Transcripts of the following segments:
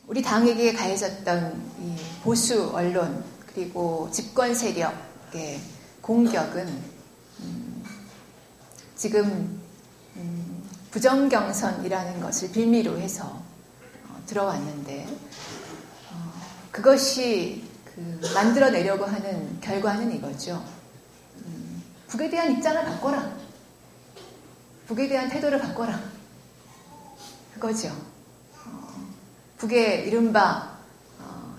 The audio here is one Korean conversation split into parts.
우리 당에게 가해졌던 이 보수 언론 그리고 집권 세력의 공격은 지금 부정경선이라는 것을 빌미로 해서 들어왔는데 그것이 만들어내려고 하는 결과는 이거죠. 북에 대한 입장을 바꿔라. 북에 대한 태도를 바꿔라. 그거죠. 북의 이른바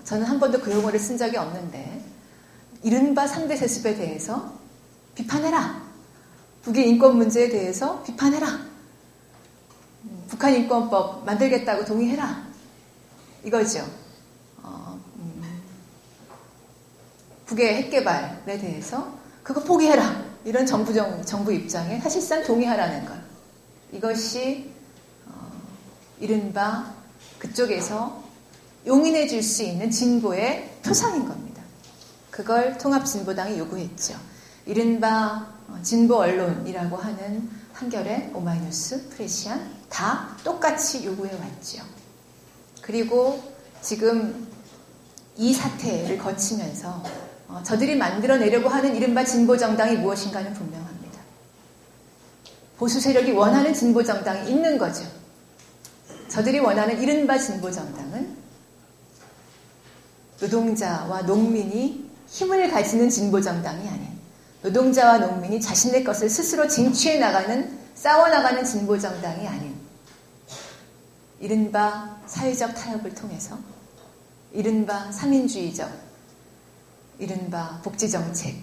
저는 한 번도 그 용어를 쓴 적이 없는데 이른바 3대 세습에 대해서 비판해라. 북의 인권 문제에 대해서 비판해라. 북한 인권법 만들겠다고 동의해라. 이거죠. 북의 핵개발에 대해서 그거 포기해라. 이런 정부 입장에 사실상 동의하라는 것. 이것이 이른바 그쪽에서 용인해 줄 수 있는 진보의 표상인 겁니다. 그걸 통합진보당이 요구했죠. 이른바 진보 언론이라고 하는 한겨레, 오마이뉴스, 프레시안 다 똑같이 요구해 왔죠. 그리고 지금 이 사태를 거치면서 저들이 만들어내려고 하는 이른바 진보정당이 무엇인가는 분명합니다. 보수 세력이 원하는 진보정당이 있는 거죠. 저들이 원하는 이른바 진보정당은 노동자와 농민이 힘을 가지는 진보정당이 아닌 노동자와 농민이 자신의 것을 스스로 쟁취해 나가는 싸워나가는 진보정당이 아닌 이른바 사회적 타협을 통해서 이른바 삼인주의적 이른바 복지정책을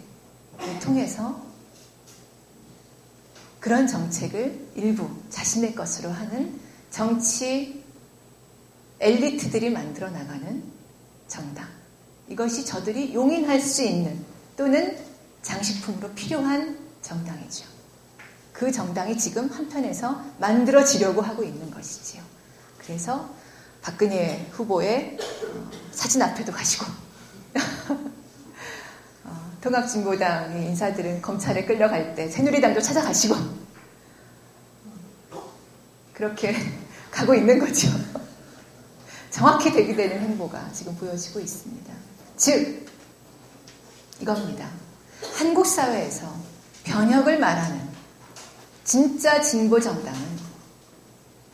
통해서 그런 정책을 일부 자신의 것으로 하는 정치 엘리트들이 만들어 나가는 정당. 이것이 저들이 용인할 수 있는 또는 장식품으로 필요한 정당이죠. 그 정당이 지금 한편에서 만들어지려고 하고 있는 것이지요. 그래서 박근혜 후보의 사진 앞에도 가시고 통합진보당의 인사들은 검찰에 끌려갈 때 새누리당도 찾아가시고 그렇게 가고 있는 거죠. 정확히 대비되는 행보가 지금 보여지고 있습니다. 즉 이겁니다. 한국 사회에서 변혁을 말하는 진짜 진보 정당은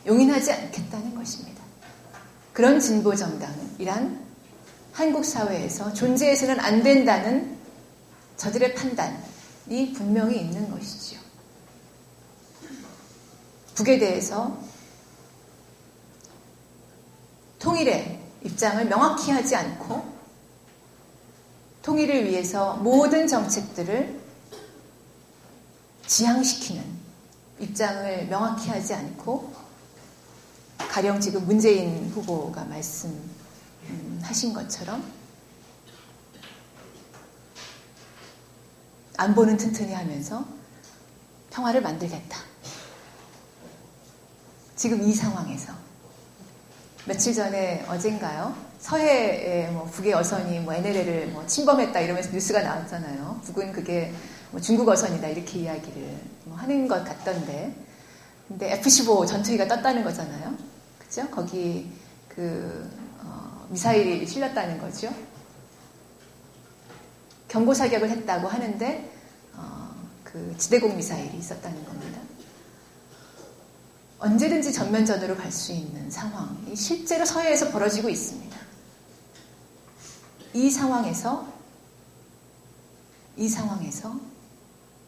용인하지 않겠다는 것입니다. 그런 진보 정당이란 한국 사회에서 존재해서는 안 된다는 저들의 판단이 분명히 있는 것이지요. 북에 대해서 통일의 입장을 명확히 하지 않고 통일을 위해서 모든 정책들을 지향시키는 입장을 명확히 하지 않고 가령 지금 문재인 후보가 말씀하신 것처럼 안보는 튼튼히 하면서 평화를 만들겠다. 지금 이 상황에서 며칠 전에 어젠가요? 서해에 북의 어선이 NLL을 침범했다 이러면서 뉴스가 나왔잖아요. 북은 그게 중국 어선이다 이렇게 이야기를 하는 것 같던데, 근데 F-15 전투기가 떴다는 거잖아요. 그죠? 거기 미사일이 실렸다는 거죠. 경고 사격을 했다고 하는데 지대공 미사일이 있었다는 겁니다. 언제든지 전면전으로 갈 수 있는 상황이 실제로 서해에서 벌어지고 있습니다. 이 상황에서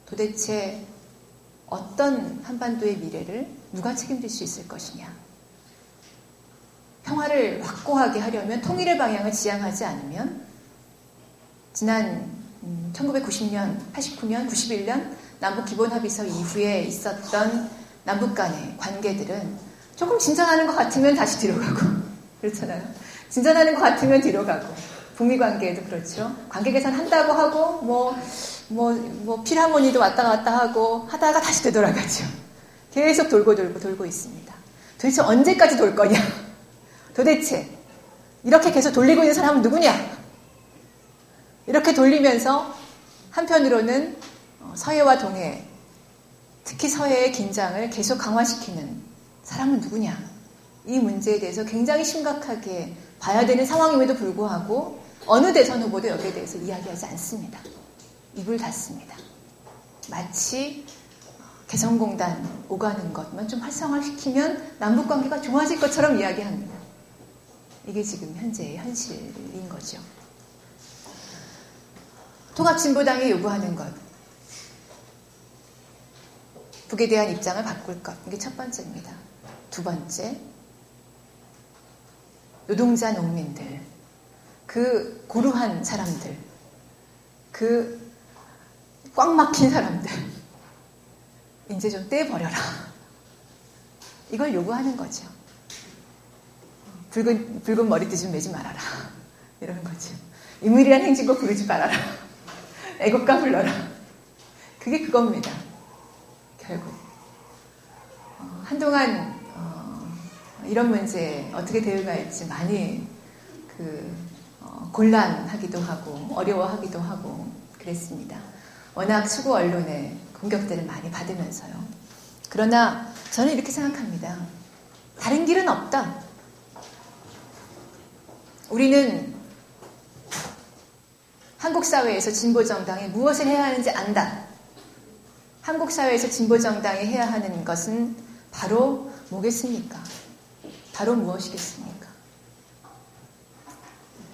도대체 어떤 한반도의 미래를 누가 책임질 수 있을 것이냐. 평화를 확고하게 하려면 통일의 방향을 지향하지 않으면 지난 1990년, 89년, 91년 남북기본합의서 이후에 있었던 남북 간의 관계들은 조금 진전하는 것 같으면 다시 뒤로 가고 그렇잖아요. 진전하는 것 같으면 뒤로 가고 북미 관계에도 그렇죠. 관계 개선 한다고 하고 필하모니도 왔다 갔다 하고 하다가 다시 되돌아가죠. 계속 돌고 있습니다. 도대체 언제까지 돌 거냐? 도대체 이렇게 계속 돌리고 있는 사람은 누구냐? 이렇게 돌리면서 한편으로는 서해와 동해, 특히 서해의 긴장을 계속 강화시키는 사람은 누구냐? 이 문제에 대해서 굉장히 심각하게 봐야 되는 상황임에도 불구하고 어느 대선 후보도 여기에 대해서 이야기하지 않습니다. 입을 닫습니다. 마치 개성공단 오가는 것만 좀 활성화시키면 남북관계가 좋아질 것처럼 이야기합니다. 이게 지금 현재의 현실인 거죠. 통합진보당이 요구하는 것, 북에 대한 입장을 바꿀 것, 이게 첫 번째입니다. 두 번째, 노동자, 농민들, 그 고루한 사람들, 그 꽉 막힌 사람들, 이제 좀 떼버려라. 이걸 요구하는 거죠. 붉은 머리띠 좀 매지 말아라. 이러는 거죠. 인물이란 행진곡 부르지 말아라. 애국가 불러라. 그게 그겁니다. 결국. 한동안 이런 문제에 어떻게 대응할지 많이 곤란하기도 하고 어려워하기도 하고 그랬습니다. 워낙 수구 언론의 공격들을 많이 받으면서요. 그러나 저는 이렇게 생각합니다. 다른 길은 없다. 우리는 한국 사회에서 진보정당이 무엇을 해야 하는지 안다. 한국 사회에서 진보정당이 해야 하는 것은 바로 뭐겠습니까? 바로 무엇이겠습니까?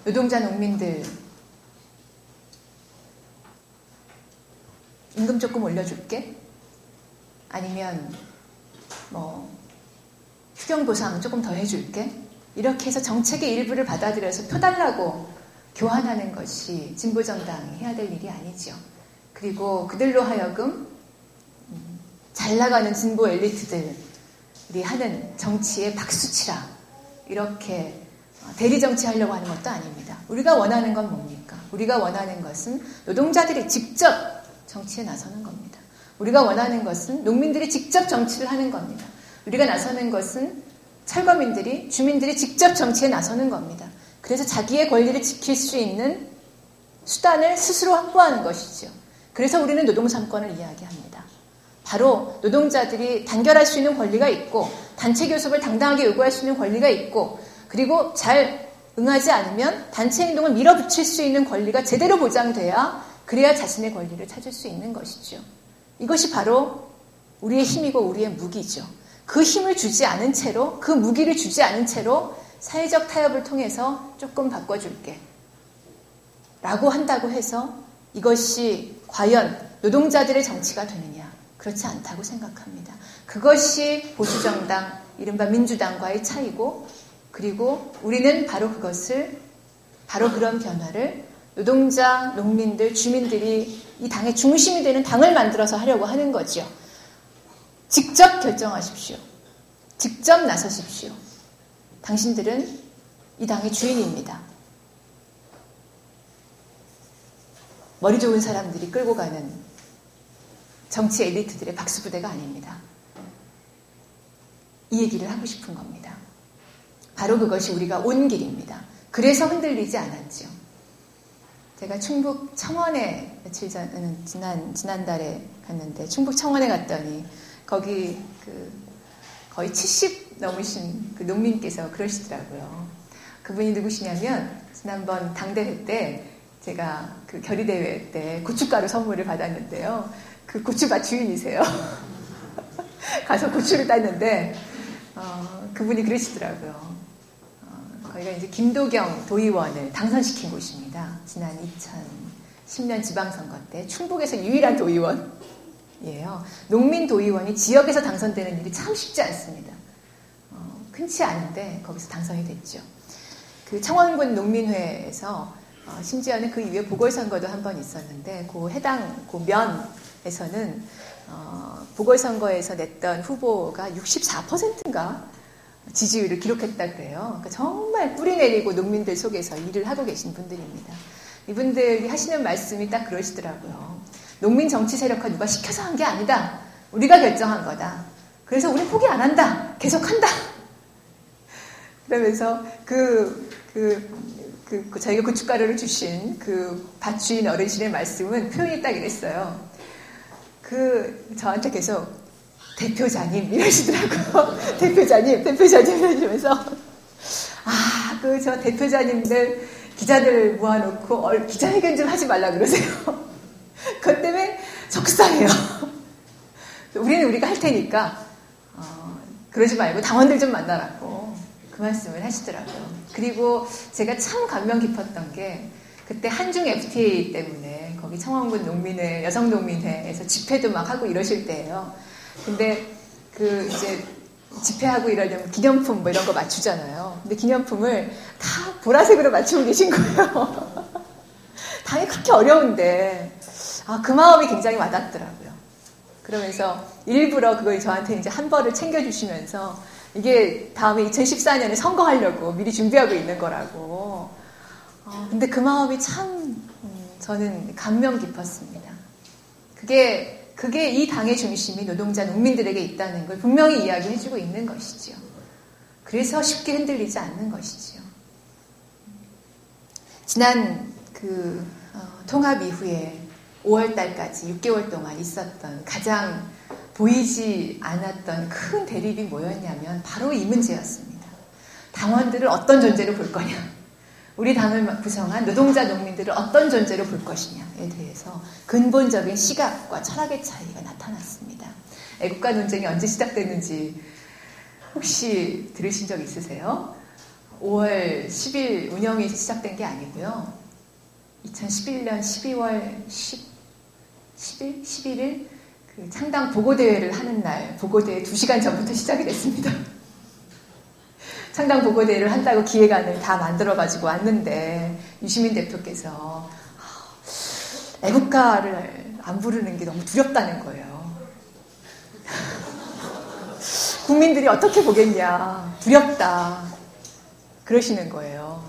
노동자, 농민들 임금 조금 올려줄게? 아니면 휴경보상 조금 더 해줄게? 이렇게 해서 정책의 일부를 받아들여서 표달라고 교환하는 것이 진보정당이 해야 될 일이 아니죠. 그리고 그들로 하여금 잘 나가는 진보 엘리트들이 하는 정치에 박수치라 이렇게 대리 정치하려고 하는 것도 아닙니다. 우리가 원하는 건 뭡니까? 우리가 원하는 것은 노동자들이 직접 정치에 나서는 겁니다. 우리가 원하는 것은 농민들이 직접 정치를 하는 겁니다. 우리가 나서는 것은 철거민들이, 주민들이 직접 정치에 나서는 겁니다. 그래서 자기의 권리를 지킬 수 있는 수단을 스스로 확보하는 것이죠. 그래서 우리는 노동삼권을 이야기합니다. 바로 노동자들이 단결할 수 있는 권리가 있고 단체 교섭을 당당하게 요구할 수 있는 권리가 있고 그리고 잘 응하지 않으면 단체 행동을 밀어붙일 수 있는 권리가 제대로 보장돼야 그래야 자신의 권리를 찾을 수 있는 것이죠. 이것이 바로 우리의 힘이고 우리의 무기죠. 그 힘을 주지 않은 채로 그 무기를 주지 않은 채로 사회적 타협을 통해서 조금 바꿔줄게 라고 한다고 해서 이것이 과연 노동자들의 정치가 되느냐? 그렇지 않다고 생각합니다. 그것이 보수정당, 이른바 민주당과의 차이고 그리고 우리는 바로 그런 변화를 노동자, 농민들, 주민들이 이 당의 중심이 되는 당을 만들어서 하려고 하는 거죠. 직접 결정하십시오. 직접 나서십시오. 당신들은 이 당의 주인입니다. 머리 좋은 사람들이 끌고 가는 정치 엘리트들의 박수부대가 아닙니다. 이 얘기를 하고 싶은 겁니다. 바로 그것이 우리가 온 길입니다. 그래서 흔들리지 않았죠. 제가 충북 청원에 며칠 전, 지난달에 갔는데 충북 청원에 갔더니 거기 거의 70 넘으신 그 농민께서 그러시더라고요. 그분이 누구시냐면 지난번 당대회 때 제가 그 결의대회 때 고춧가루 선물을 받았는데요. 그 고추밭 주인이세요. 가서 고추를 땄는데 그분이 그러시더라고요. 거기가 이제 김도경 도의원을 당선시킨 곳입니다. 지난 2010년 지방선거 때 충북에서 유일한 도의원이에요. 농민 도의원이 지역에서 당선되는 일이 참 쉽지 않습니다. 흔치 않은데 거기서 당선이 됐죠. 그 청원군 농민회에서 심지어는 그 이후에 보궐선거도 한 번 있었는데 그 해당 그 면에서는 보궐선거에서 냈던 후보가 64%인가 지지율을 기록했다 그래요. 그러니까 정말 뿌리 내리고 농민들 속에서 일을 하고 계신 분들입니다. 이분들이 하시는 말씀이 딱 그러시더라고요. 농민 정치 세력화 누가 시켜서 한 게 아니다. 우리가 결정한 거다. 그래서 우리 포기 안 한다. 계속한다. 그러면서 저희가 고춧가루를 주신 그 밭주인 어르신의 말씀은 표현이 딱 이랬어요. 저한테 계속 대표자님 이러시더라고요. 대표자님 이러시면서 저 대표자님들 기자들 모아놓고 기자회견 좀 하지 말라 그러세요. 그것 때문에 속상해요. 우리는 우리가 할 테니까 그러지 말고 당원들 좀 만나라고 그 말씀을 하시더라고요. 그리고 제가 참 감명 깊었던 게 그때 한중 FTA 때문에 거기 청원군 농민회, 여성농민회에서 집회도 막 하고 이러실 때예요. 근데 이제 집회하고 이러려면 기념품 뭐 이런 거 맞추잖아요. 근데 기념품을 다 보라색으로 맞추고 계신 거예요. 당연히 그렇게 어려운데 그 마음이 굉장히 와닿더라고요. 그러면서 일부러 그걸 저한테 이제 한 벌을 챙겨주시면서 이게 다음에 2014년에 선거하려고 미리 준비하고 있는 거라고. 근데 그 마음이 참 저는 감명 깊었습니다. 그게 이 당의 중심이 노동자 농민들에게 있다는 걸 분명히 이야기해주고 있는 것이지요. 그래서 쉽게 흔들리지 않는 것이지요. 지난 통합 이후에 5월달까지 6개월 동안 있었던 가장 보이지 않았던 큰 대립이 뭐였냐면 바로 이 문제였습니다. 당원들을 어떤 존재로 볼 거냐, 우리 당을 구성한 노동자 농민들을 어떤 존재로 볼 것이냐에 대해서 근본적인 시각과 철학의 차이가 나타났습니다. 애국가 논쟁이 언제 시작됐는지 혹시 들으신 적 있으세요? 5월 10일 운영이 시작된 게 아니고요. 2011년 12월 11일 창당 보고대회를 하는 날 보고대회 2시간 전부터 시작이 됐습니다. 창당 보고대회를 한다고 기획안을 다 만들어가지고 왔는데 유시민 대표께서 애국가를 안 부르는 게 너무 두렵다는 거예요. 국민들이 어떻게 보겠냐, 두렵다 그러시는 거예요.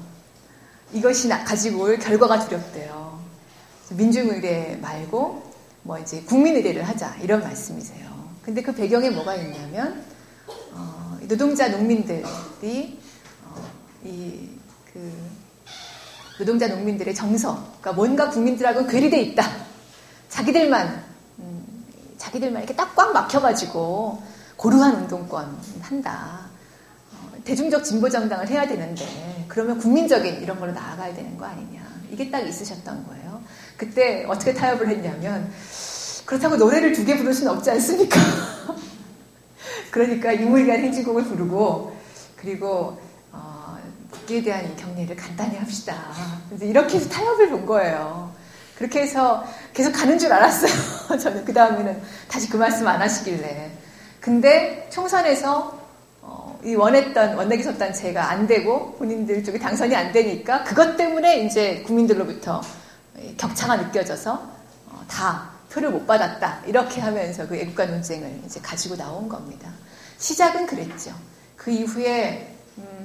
이것이 가지고 올 결과가 두렵대요. 민중의례 말고 이제 국민의례를 하자 이런 말씀이세요. 근데 그 배경에 뭐가 있냐면 노동자 농민들이 노동자 농민들의 정서, 그러니까 뭔가 국민들하고는 괴리돼 있다. 자기들만 이렇게 딱 꽉 막혀가지고 고루한 운동권 한다. 대중적 진보 정당을 해야 되는데 그러면 국민적인 이런 걸로 나아가야 되는 거 아니냐. 이게 딱 있으셨던 거예요. 그때 어떻게 타협을 했냐면 그렇다고 노래를 2개 부를 수는 없지 않습니까? 그러니까 유물이란 행진곡을 부르고 그리고 국기에 대한 경례를 간단히 합시다. 이렇게 해서 타협을 본 거예요. 그렇게 해서 계속 가는 줄 알았어요. 저는 그 다음에는 다시 그 말씀 안 하시길래. 근데 총선에서 이 원내기 선단체가 안 되고 본인들 쪽이 당선이 안 되니까 그것 때문에 이제 국민들로부터 격차가 느껴져서 다 표를 못 받았다. 이렇게 하면서 그 애국가 논쟁을 이제 가지고 나온 겁니다. 시작은 그랬죠. 그 이후에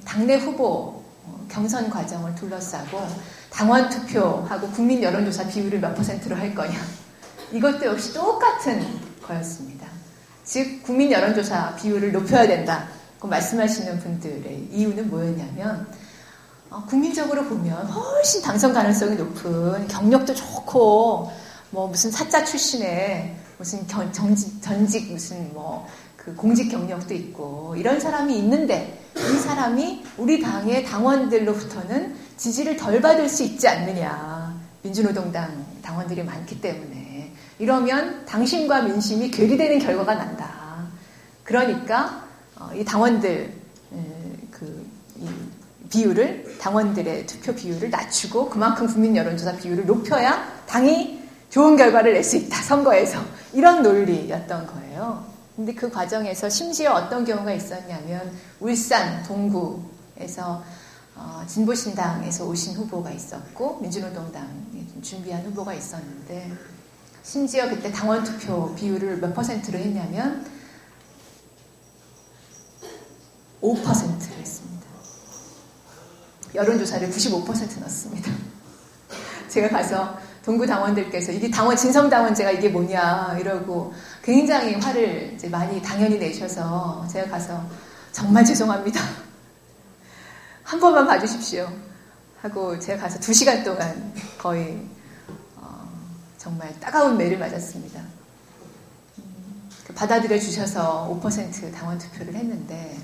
당내 후보 경선 과정을 둘러싸고 당원 투표하고 국민 여론조사 비율을 몇 %로 할 거냐. 이것도 역시 똑같은 거였습니다. 즉 국민 여론조사 비율을 높여야 된다고 말씀하시는 분들의 이유는 뭐였냐면 국민적으로 보면 훨씬 당선 가능성이 높은 경력도 좋고 무슨 사자 출신의 무슨 전직 무슨 그 공직 경력도 있고 이런 사람이 있는데 이 사람이 우리 당의 당원들로부터는 지지를 덜 받을 수 있지 않느냐. 민주노동당 당원들이 많기 때문에 이러면 당심과 민심이 괴리되는 결과가 난다. 그러니까 이 당원들 이 비율을 당원들의 투표 비율을 낮추고 그만큼 국민 여론조사 비율을 높여야 당이 좋은 결과를 낼 수 있다. 선거에서. 이런 논리였던 거예요. 근데 그 과정에서 심지어 어떤 경우가 있었냐면 울산 동구에서 진보신당에서 오신 후보가 있었고 민주노동당이 준비한 후보가 있었는데 심지어 그때 당원 투표 비율을 몇 %로 했냐면 5%로 했습니다. 여론조사를 95% 넣었습니다. 제가 가서 동구 당원들께서 이게 진성당원제가 이게 뭐냐 이러고 굉장히 화를 이제 많이 당연히 내셔서 제가 가서 정말 죄송합니다. 한 번만 봐주십시오 하고 제가 가서 2시간 동안 거의 정말 따가운 매를 맞았습니다. 받아들여 주셔서 5% 당원 투표를 했는데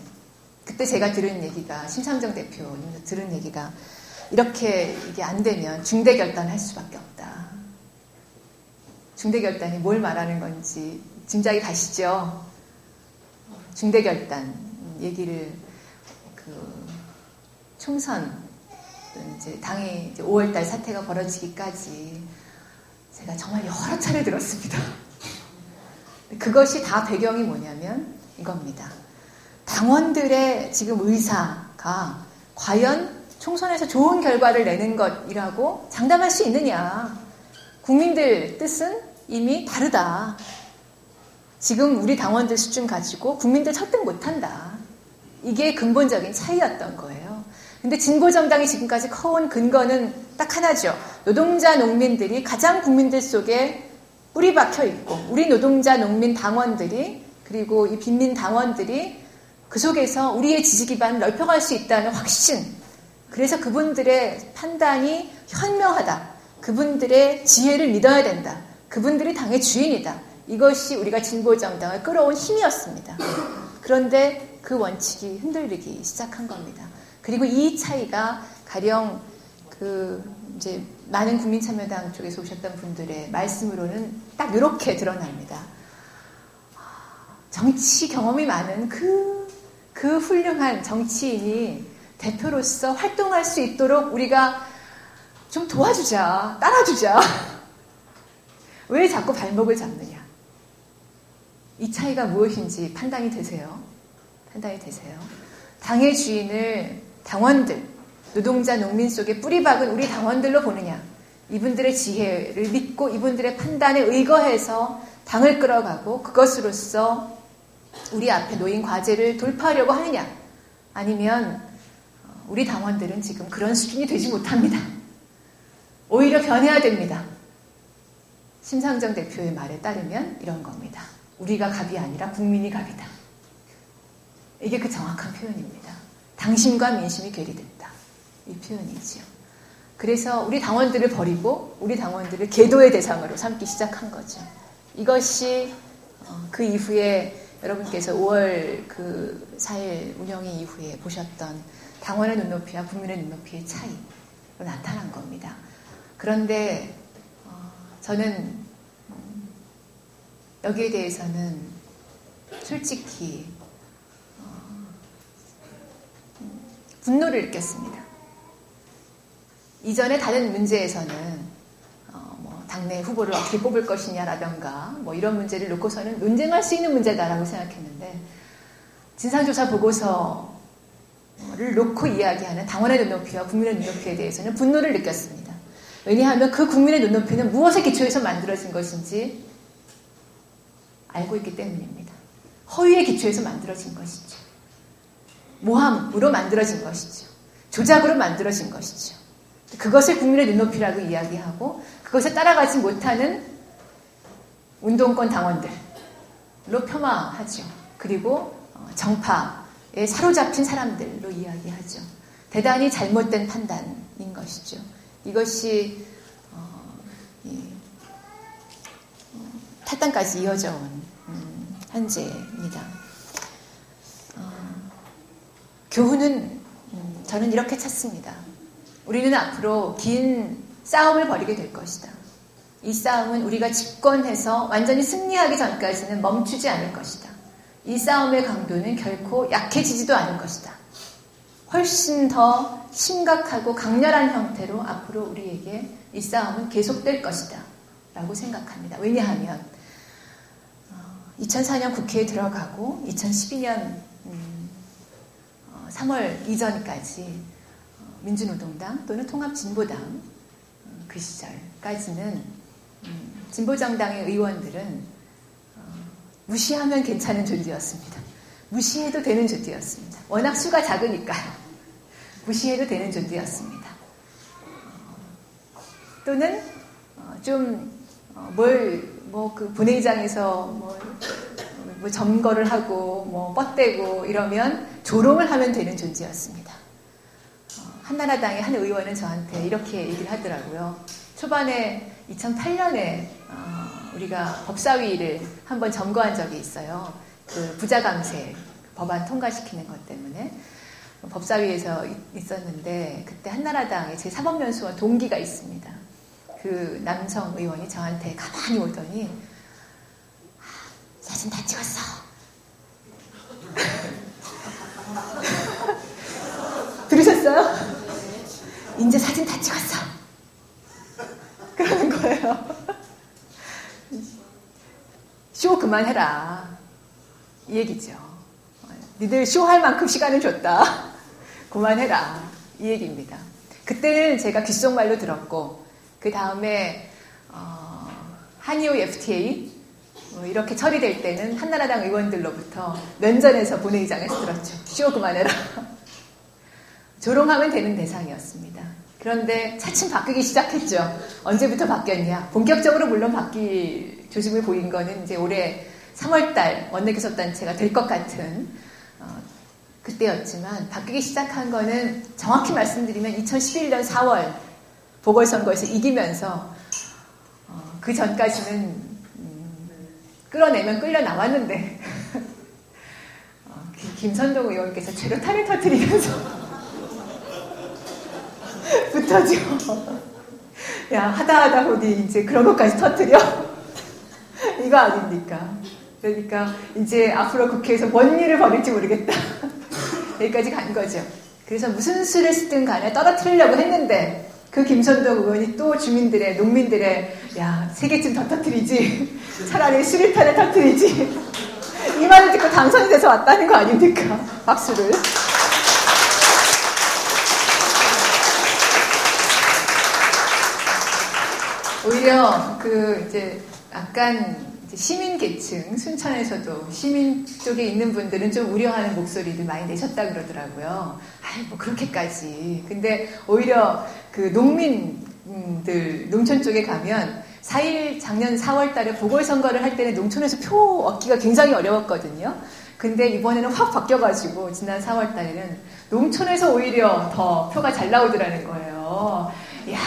그때 제가 들은 얘기가 심상정 대표님 들은 얘기가 이렇게 이게 안 되면 중대 결단할 수밖에 없다. 중대 결단이 뭘 말하는 건지 짐작이 가시죠? 중대 결단 얘기를 총선 이제 당이 이제 5월달 사태가 벌어지기까지 제가 정말 여러 차례 들었습니다. 그것이 다 배경이 뭐냐면 이겁니다. 당원들의 지금 의사가 과연 총선에서 좋은 결과를 내는 것이라고 장담할 수 있느냐. 국민들 뜻은 이미 다르다. 지금 우리 당원들 수준 가지고 국민들 설득 못한다. 이게 근본적인 차이였던 거예요. 근데 진보정당이 지금까지 커온 근거는 딱 하나죠. 노동자 농민들이 가장 국민들 속에 뿌리 박혀 있고 우리 노동자 농민 당원들이 그리고 이 빈민 당원들이 그 속에서 우리의 지지 기반을 넓혀갈 수 있다는 확신. 그래서 그분들의 판단이 현명하다. 그분들의 지혜를 믿어야 된다. 그분들이 당의 주인이다. 이것이 우리가 진보정당을 끌어온 힘이었습니다. 그런데 그 원칙이 흔들리기 시작한 겁니다. 그리고 이 차이가 가령 이제 많은 국민참여당 쪽에서 오셨던 분들의 말씀으로는 딱 이렇게 드러납니다. 정치 경험이 많은 그 훌륭한 정치인이 대표로서 활동할 수 있도록 우리가 좀 도와주자, 따라주자. 왜 자꾸 발목을 잡느냐. 이 차이가 무엇인지 판단이 되세요? 판단이 되세요? 당의 주인을 당원들, 노동자, 농민 속에 뿌리박은 우리 당원들로 보느냐. 이분들의 지혜를 믿고 이분들의 판단에 의거해서 당을 끌어가고 그것으로서 우리 앞에 놓인 과제를 돌파하려고 하느냐. 아니면 우리 당원들은 지금 그런 수준이 되지 못합니다. 오히려 변해야 됩니다. 심상정 대표의 말에 따르면 이런 겁니다. 우리가 갑이 아니라 국민이 갑이다. 이게 그 정확한 표현입니다. 당심과 민심이 괴리됐다. 이 표현이지요. 그래서 우리 당원들을 버리고 우리 당원들을 계도의 대상으로 삼기 시작한 거죠. 이것이 그 이후에 여러분께서 5월 4일 운영회 이후에 보셨던 당원의 눈높이와 국민의 눈높이의 차이로 나타난 겁니다. 그런데 저는 여기에 대해서는 솔직히 분노를 느꼈습니다. 이전에 다른 문제에서는 당내 후보를 어떻게 뽑을 것이냐라던가 이런 문제를 놓고서는 논쟁할 수 있는 문제다라고 생각했는데 진상조사 보고서를 놓고 이야기하는 당원의 눈높이와 국민의 눈높이에 대해서는 분노를 느꼈습니다. 왜냐하면 그 국민의 눈높이는 무엇에 기초해서 만들어진 것인지 알고 있기 때문입니다. 허위에 기초해서 만들어진 것이죠. 모함으로 만들어진 것이죠. 조작으로 만들어진 것이죠. 그것을 국민의 눈높이라고 이야기하고 그것에 따라가지 못하는 운동권 당원들로 폄하하죠. 그리고 정파에 사로잡힌 사람들로 이야기하죠. 대단히 잘못된 판단인 것이죠. 이것이 탈당까지 이어져 온 현재입니다. 교훈은 저는 이렇게 찾습니다. 우리는 앞으로 긴 싸움을 벌이게 될 것이다. 이 싸움은 우리가 집권해서 완전히 승리하기 전까지는 멈추지 않을 것이다. 이 싸움의 강도는 결코 약해지지도 않을 것이다. 훨씬 더 심각하고 강렬한 형태로 앞으로 우리에게 이 싸움은 계속될 것이다 라고 생각합니다. 왜냐하면 2004년 국회에 들어가고 2012년 3월 이전까지 민주노동당 또는 통합진보당 그 시절까지는 진보정당의 의원들은 무시하면 괜찮은 존재였습니다. 무시해도 되는 존재였습니다. 워낙 수가 작으니까요. 무시해도 되는 존재였습니다. 또는 그 본회의장에서 점거를 하고 뻗대고 이러면 조롱을 하면 되는 존재였습니다. 한나라당의 한 의원은 저한테 이렇게 얘기를 하더라고요. 초반에 2008년에 우리가 법사위를 한번 점거한 적이 있어요. 그 부자감세 법안 통과시키는 것 때문에 법사위에서 있었는데 그때 한나라당의 제 사법연수원 동기가 있습니다. 그 남성 의원이 저한테 가만히 오더니 사진 다 찍었어. 들으셨어요? 이제 사진 다 찍었어. 그러는 거예요. 쇼 그만해라. 이 얘기죠. 니들 쇼할 만큼 시간을 줬다. 그만해라. 이 얘기입니다. 그때는 제가 귓속말로 들었고 그 다음에 한의오 FTA 이렇게 처리될 때는 한나라당 의원들로부터 면전에서 본회의장에서 들었죠. 쇼 그만해라. 조롱하면 되는 대상이었습니다. 그런데 차츰 바뀌기 시작했죠. 언제부터 바뀌었냐? 본격적으로 물론 바뀔 조짐을 보인 거는 이제 올해 3월달 원내교섭단체가 될 것 같은 그때였지만 바뀌기 시작한 거는 정확히 말씀드리면 2011년 4월 보궐선거에서 이기면서 그 전까지는 끌어내면 끌려 나왔는데 김선동 의원께서 최루탄을 터뜨리면서 붙어죠. 야 하다 보니 이제 그런 것까지 터뜨려? 이거 아닙니까? 그러니까 이제 앞으로 국회에서 뭔 일을 벌일지 모르겠다. 여기까지 간 거죠. 그래서 무슨 수를 쓰든 간에 떨어뜨리려고 했는데 그 김선동 의원이 또 주민들의 농민들의 야 3개쯤 더 터뜨리지 차라리 수류탄을 터뜨리지 이 말을 듣고 당선이 돼서 왔다는 거 아닙니까? 박수를. 오히려 이제 약간 시민 계층, 순천에서도 시민 쪽에 있는 분들은 좀 우려하는 목소리를 많이 내셨다 그러더라고요. 아이, 뭐 그렇게까지. 근데 오히려 그 농민들, 농촌 쪽에 가면 작년 4월 달에 보궐선거를 할 때는 농촌에서 표 얻기가 굉장히 어려웠거든요. 근데 이번에는 확 바뀌어가지고 지난 4월 달에는 농촌에서 오히려 더 표가 잘 나오더라는 거예요. 이야,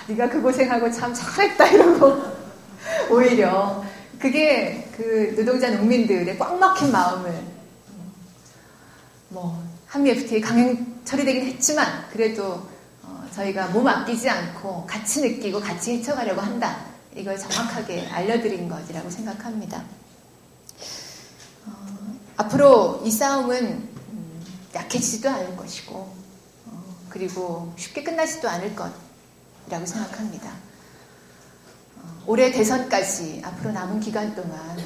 네가 그 고생하고 참 잘했다 이러고 오히려 그게 그 노동자 농민들의 꽉 막힌 마음을 한미 FTA 강행 처리되긴 했지만 그래도 저희가 몸 아끼지 않고 같이 느끼고 같이 헤쳐가려고 한다. 이걸 정확하게 알려드린 것이라고 생각합니다. 앞으로 이 싸움은 약해지지도 않을 것이고 그리고 쉽게 끝나지도 않을 것이라고 생각합니다. 올해 대선까지 앞으로 남은 기간 동안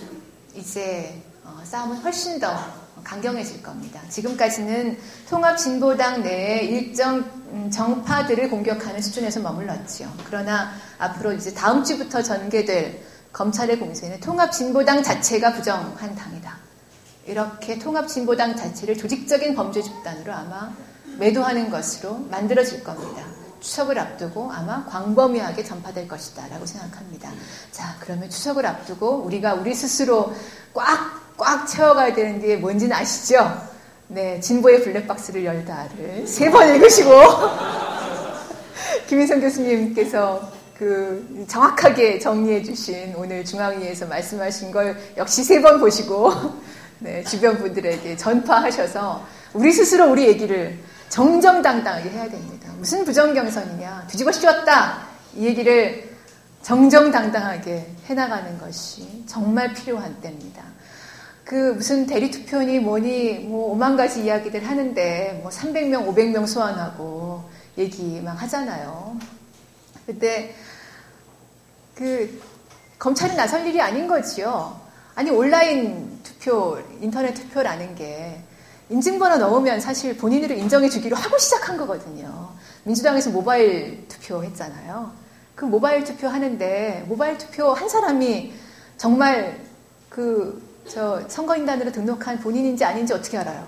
이제 싸움은 훨씬 더 강경해질 겁니다. 지금까지는 통합진보당 내에 일정 정파들을 공격하는 수준에서 머물렀지요. 그러나 앞으로 이제 다음 주부터 전개될 검찰의 공세는 통합진보당 자체가 부정한 당이다. 이렇게 통합진보당 자체를 조직적인 범죄 집단으로 아마 매도하는 것으로 만들어질 겁니다. 추석을 앞두고 아마 광범위하게 전파될 것이다 라고 생각합니다. 자, 그러면 추석을 앞두고 우리가 우리 스스로 꽉 채워가야 되는 게 뭔지는 아시죠? 네, 진보의 블랙박스를 열다를 3번 읽으시고 김인성 교수님께서 정확하게 정리해 주신 오늘 중앙위에서 말씀하신 걸 역시 3번 보시고 네, 주변 분들에게 전파하셔서 우리 스스로 우리 얘기를 정정당당하게 해야 됩니다. 무슨 부정경선이냐, 뒤집어 씌웠다 이 얘기를 정정당당하게 해나가는 것이 정말 필요한 때입니다. 무슨 대리투표니 뭐니 5만 가지 이야기들 하는데 300명 500명 소환하고 얘기 막 하잖아요. 근데 검찰이 나설 일이 아닌 거지요. 아니 온라인 투표, 인터넷 투표라는 게 인증번호 넣으면 사실 본인으로 인정해 주기로 하고 시작한 거거든요. 민주당에서 모바일 투표 했잖아요. 그 모바일 투표 하는데 모바일 투표 한 사람이 정말 선거인단으로 등록한 본인인지 아닌지 어떻게 알아요?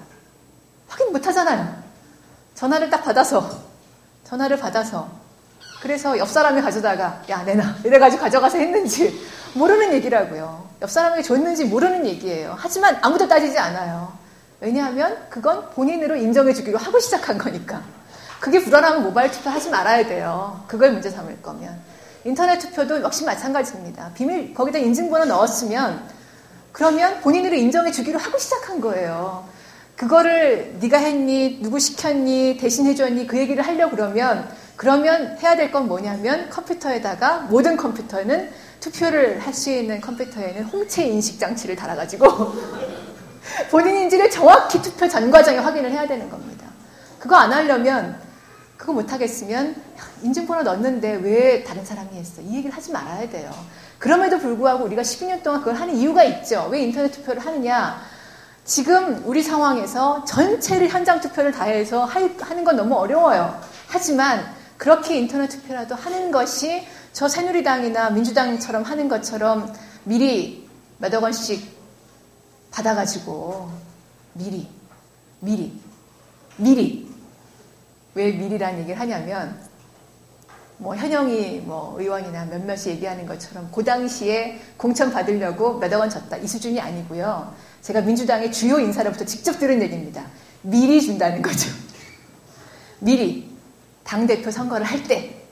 확인 못 하잖아요. 전화를 받아서 그래서 옆 사람이 가져다가 야 내놔 이래가지고 가져가서 했는지 모르는 얘기라고요. 옆 사람에게 줬는지 모르는 얘기예요. 하지만 아무도 따지지 않아요. 왜냐하면 그건 본인으로 인정해주기로 하고 시작한 거니까. 그게 불안하면 모바일 투표 하지 말아야 돼요. 그걸 문제 삼을 거면. 인터넷 투표도 역시 마찬가지입니다. 비밀 거기다 인증번호 넣었으면 그러면 본인으로 인정해 주기로 하고 시작한 거예요. 그거를 네가 했니? 누구 시켰니? 대신 해줬니? 그 얘기를 하려고 그러면 해야 될 건 뭐냐면 컴퓨터에다가 모든 컴퓨터는 투표를 할 수 있는 컴퓨터에는 홍채 인식 장치를 달아가지고 본인인지를 정확히 투표 전 과정에 확인을 해야 되는 겁니다. 그거 안 하려면 그거 못하겠으면 인증번호 넣었는데 왜 다른 사람이 했어? 이 얘기를 하지 말아야 돼요. 그럼에도 불구하고 우리가 12년 동안 그걸 하는 이유가 있죠. 왜 인터넷 투표를 하느냐? 지금 우리 상황에서 전체를 현장 투표를 다 해서 하는 건 너무 어려워요. 하지만 그렇게 인터넷 투표라도 하는 것이 저 새누리당이나 민주당처럼 하는 것처럼 미리 몇억 원씩 받아가지고 미리 왜 미리라는 얘기를 하냐면 뭐 현영이 뭐 의원이나 몇몇이 얘기하는 것처럼 그 당시에 공천 받으려고 몇억 원 줬다 이 수준이 아니고요. 제가 민주당의 주요 인사로부터 직접 들은 얘기입니다. 미리 준다는 거죠. 미리 당대표 선거를 할 때,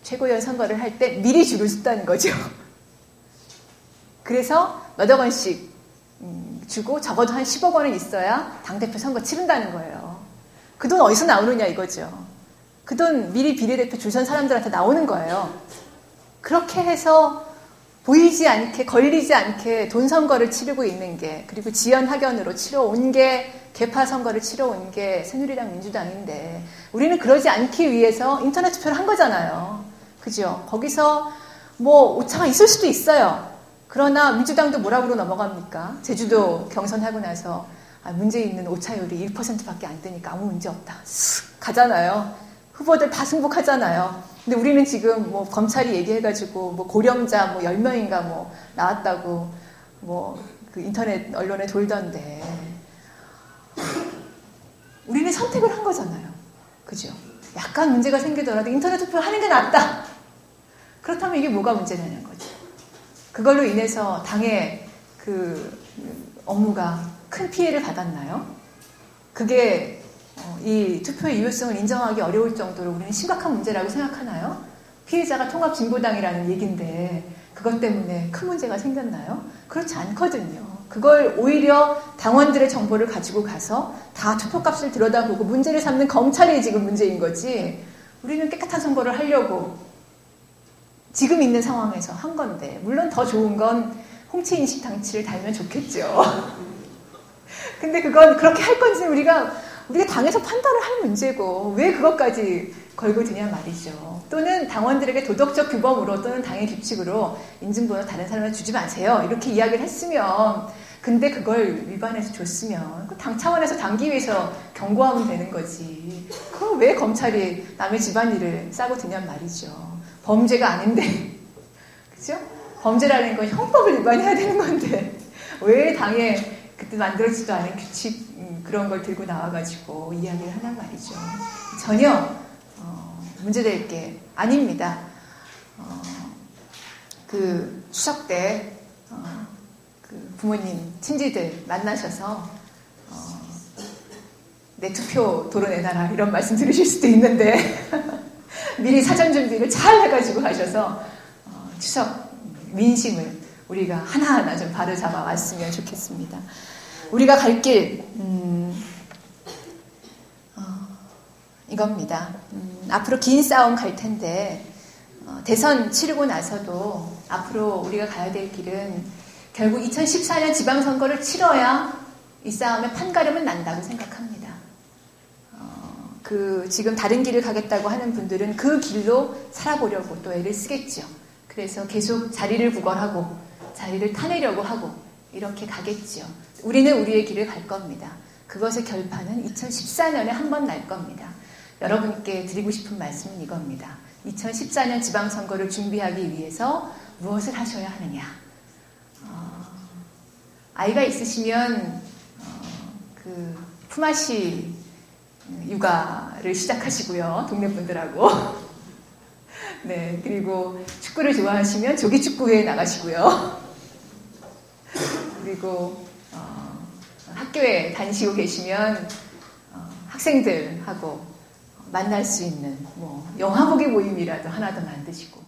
최고위원 선거를 할 때 미리 줄을 섰다는 거죠. 그래서 몇억 원씩 주고 적어도 한 10억 원은 있어야 당대표 선거 치른다는 거예요. 그 돈 어디서 나오느냐 이거죠. 그 돈 미리 비례대표 줄 선 사람들한테 나오는 거예요. 그렇게 해서 보이지 않게 걸리지 않게 돈 선거를 치르고 있는 게 그리고 지연 학연으로 치러온 게 개파 선거를 치러온 게 새누리당 민주당인데 우리는 그러지 않기 위해서 인터넷 투표를 한 거잖아요. 그죠? 거기서 뭐 오차가 있을 수도 있어요. 그러나 민주당도 뭐라고 넘어갑니까? 제주도 경선하고 나서 문제 있는 오차율이 1%밖에 안 되니까 아무 문제 없다. 쓱 가잖아요. 후보들 다 승복하잖아요. 근데 우리는 지금 뭐 검찰이 얘기해가지고 뭐 고령자 뭐 10명인가 뭐 나왔다고 뭐 그 인터넷 언론에 돌던데 우리는 선택을 한 거잖아요. 그죠? 약간 문제가 생기더라도 인터넷 투표를 하는 게 낫다. 그렇다면 이게 뭐가 문제냐는 거죠. 그걸로 인해서 당의 그 업무가 큰 피해를 받았나요? 그게 이 투표의 유효성을 인정하기 어려울 정도로 우리는 심각한 문제라고 생각하나요? 피해자가 통합진보당이라는 얘기인데 그것 때문에 큰 문제가 생겼나요? 그렇지 않거든요. 그걸 오히려 당원들의 정보를 가지고 가서 다 투표값을 들여다보고 문제를 삼는 검찰이 지금 문제인 거지 우리는 깨끗한 선거를 하려고 지금 있는 상황에서 한 건데 물론 더 좋은 건 홍채인식 장치를 달면 좋겠죠. 근데 그건 그렇게 할 건지는 우리가 당에서 판단을 할 문제고 왜 그것까지 걸고 드냐 말이죠. 또는 당원들에게 도덕적 규범으로 또는 당의 규칙으로 인증번호 다른 사람한테 주지 마세요. 이렇게 이야기를 했으면 근데 그걸 위반해서 줬으면 당 차원에서 당기위에서 경고하면 되는 거지. 그걸 왜 검찰이 남의 집안일을 싸고 드냔 말이죠. 범죄가 아닌데 그죠? 범죄라는 건 형법을 위반해야 되는 건데 왜 당에 그때 만들어지지도 않은 규칙 그런 걸 들고 나와가지고 이야기를 하란 말이죠. 전혀 문제될 게 아닙니다. 그 추석 때 그 부모님 친지들 만나셔서 내 투표 도로내놔라 이런 말씀 들으실 수도 있는데 미리 사전 준비를 잘 해가지고 가셔서 추석 민심을 우리가 하나하나 좀 바로잡아 왔으면 좋겠습니다. 우리가 갈 길 이겁니다. 앞으로 긴 싸움 갈 텐데 대선 치르고 나서도 앞으로 우리가 가야 될 길은 결국 2014년 지방선거를 치러야 이 싸움의 판가름은 난다고 생각합니다. 지금 다른 길을 가겠다고 하는 분들은 그 길로 살아보려고 또 애를 쓰겠죠. 그래서 계속 자리를 구걸하고 자리를 타내려고 하고 이렇게 가겠죠. 우리는 우리의 길을 갈 겁니다. 그것의 결판은 2014년에 한 번 날 겁니다. 여러분께 드리고 싶은 말씀은 이겁니다. 2014년 지방선거를 준비하기 위해서 무엇을 하셔야 하느냐. 아이가 있으시면 그 품앗이 육아를 시작하시고요. 동네 분들하고. 네, 그리고 축구를 좋아하시면 조기축구회에 나가시고요. 그리고 학교에 다니시고 계시면 학생들하고 만날 수 있는 뭐 영화 보기 모임이라도 하나 더 만드시고